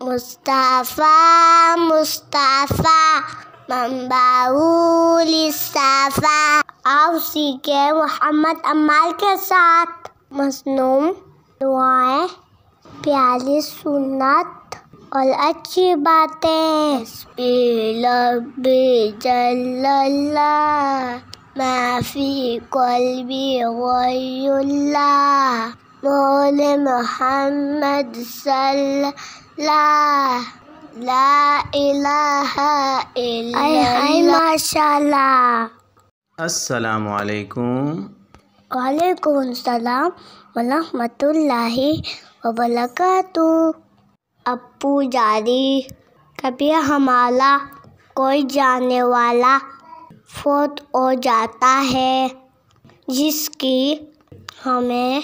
مصطفیٰ مصطفیٰ منبع للصفا۔ آؤ سیکھیں محمد عمال کے ساتھ مصنوع دعائیں، پیاری سنت اور اچھی باتیں۔ حسبی ربی جل اللہ ما فی قلبی غیر اللہ مولى محمد صلی اللہ لا الہ الا اللہ۔ ماشاء اللہ۔ السلام علیکم۔ وعلیکم السلام ورحمۃ اللہ وبرکاتہ۔ ابو جاری، کبھی ہمارا کوئی جانے والا فوت ہو جاتا ہے جس کی ہمیں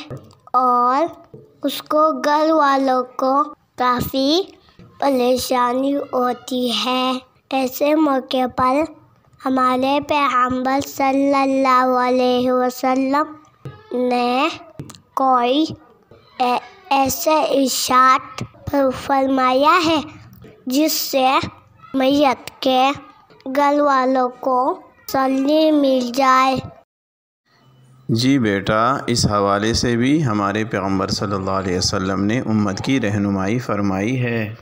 اور اس کو گھر والوں کو کافی پریشانی ہوتی ہے۔ ایسے موقع پر ہمارے پیغمبر صلی اللہ علیہ وسلم نے کوئی ایسے ارشاد فرمایا ہے جس سے میت کے گھر والوں کو تسلی مل جائے۔ جی بیٹا، اس حوالے سے بھی ہمارے پیغمبر صلی اللہ علیہ وسلم نے امت کی رہنمائی فرمائی ہے۔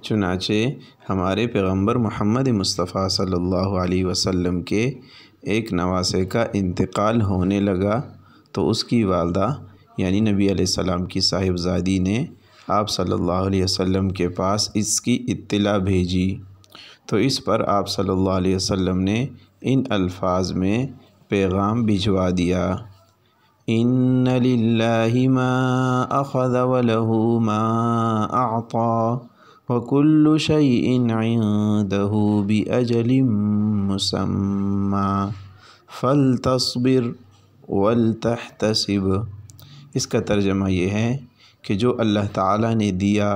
چنانچہ ہمارے پیغمبر محمد مصطفیٰ صلی اللہ علیہ وسلم کے ایک نواسے کا انتقال ہونے لگا تو اس کی والدہ یعنی نبی علیہ السلام کی صاحبزادی نے آپ صلی اللہ علیہ وسلم کے پاس اس کی اطلاع بھیجی، تو اس پر آپ صلی اللہ علیہ وسلم نے ان الفاظ میں پیغام بھجوا دیا: ان للہ ما اخذ وله ما اعطى وكل شيء عنده بأجل مسمى فلتصبر ولتحتسب۔ اس کا ترجمہ یہ ہے کہ جو اللہ تعالیٰ نے دیا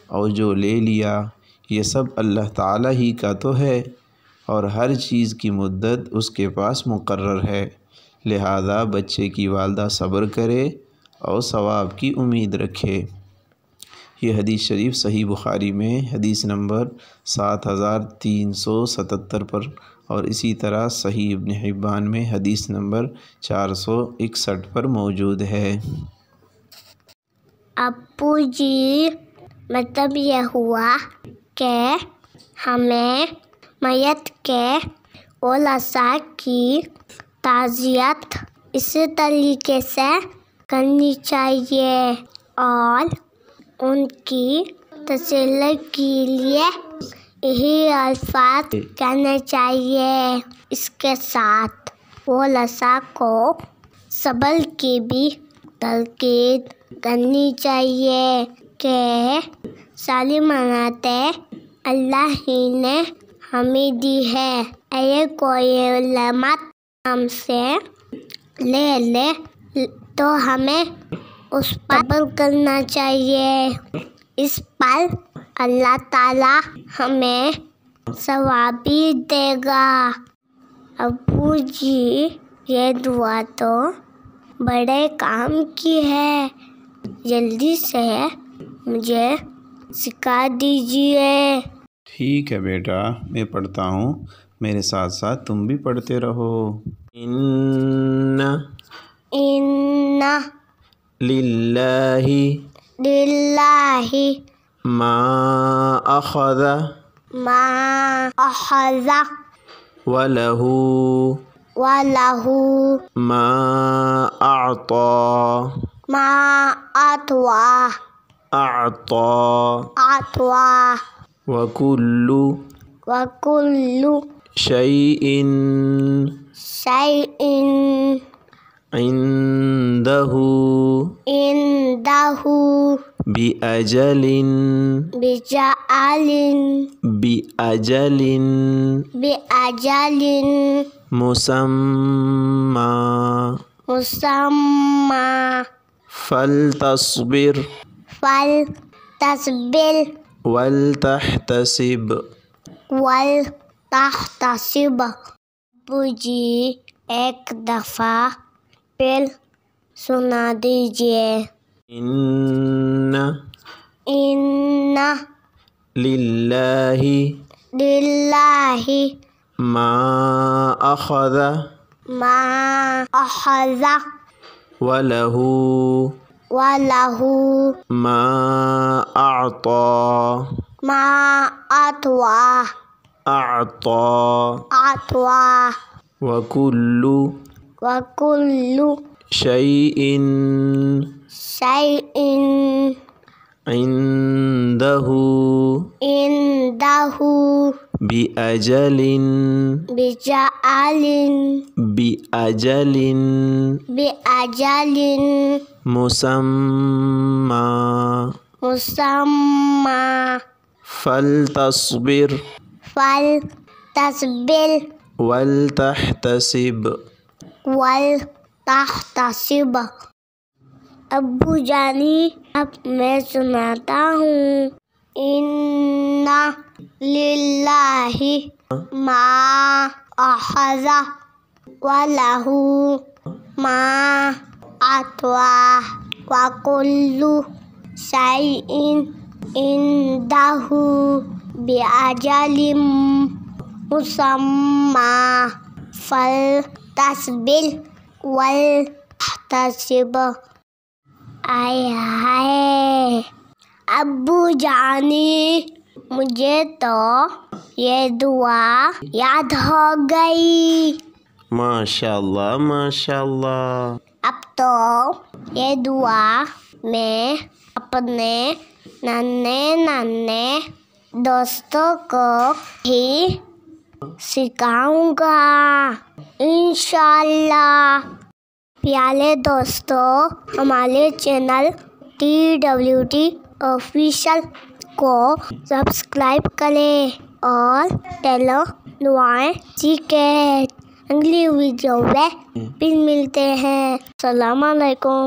اور جو لے لیا یہ سب اللہ تعالیٰ ہی کا تو ہے، اور ہر چیز کی مدت اس کے پاس مقرر ہے، لہذا بچے کی والدہ صبر کرے اور ثواب کی امید رکھے۔ یہ حدیث شریف صحیح بخاری میں حدیث نمبر 7377 پر اور اسی طرح صحیح ابن حبان میں حدیث نمبر 461 پر موجود ہے۔ ابو جی، مطلب یہ ہوا کہ ہمیں میت کے ورثاء کی تعزیت اسی طریقے سے کرنی چاہیے اور ان کی تسلی کے لیے یہی الفاظ کہنے چاہیے۔ اس کے ساتھ ورثاء کو صبر کی بھی تلقین کرنی چاہیے کہ ساری منتیں اللہ ہی نے ہمیں دی ہے، اگر کوئی نعمت ہم سے لے لے تو ہمیں اس پر صبر کرنا چاہیے، اس پر اللہ تعالیٰ ہمیں ثواب بھی دے گا۔ ابو جی، یہ دعا تو بڑے کام کی ہے، جلدی سے مجھے سکھا دیجیے۔ ٹھیک ہے بیٹا، میں پڑھتا ہوں، میرے ساتھ ساتھ تم بھی پڑھتے رہو۔ ان للہ ما اخذ وله ما اعطى وكل شيء عنده بأجل مسمى فلتصبر ولتحتسب۔ ابو جی، ایک دفعہ پھر سنا دیجیے۔ ان للہ للہ ما اخذ ما اخذ وله وله ما اعطى ما أعطى وكل وكل شيء شيء عنده عنده بأجل بأجل مسمى فلتصبر ولتحتسب ابو جانی اب میں سناتا ہوں. ان للہ ما اخذ وله ما اعطى وكل شيء عنده بأجل مسمى فلتصبر ولتحتسب. آئے ہائے ابو جانی، مجھے تو یہ دعا یاد ہو گئی. ماشاء اللہ ماشاء اللہ. اب تو یہ دعا میں اپنے ننھے دوستوں کو ہی سکھاؤں گا انشاءاللہ. پیارے دوستوں، ہمارے چینل TWT آفیشل کو سبسکرائب کریں اور دعائیں سیکھیں. اگلی ویڈیو میں پھر ملتے ہیں. السلام علیکم.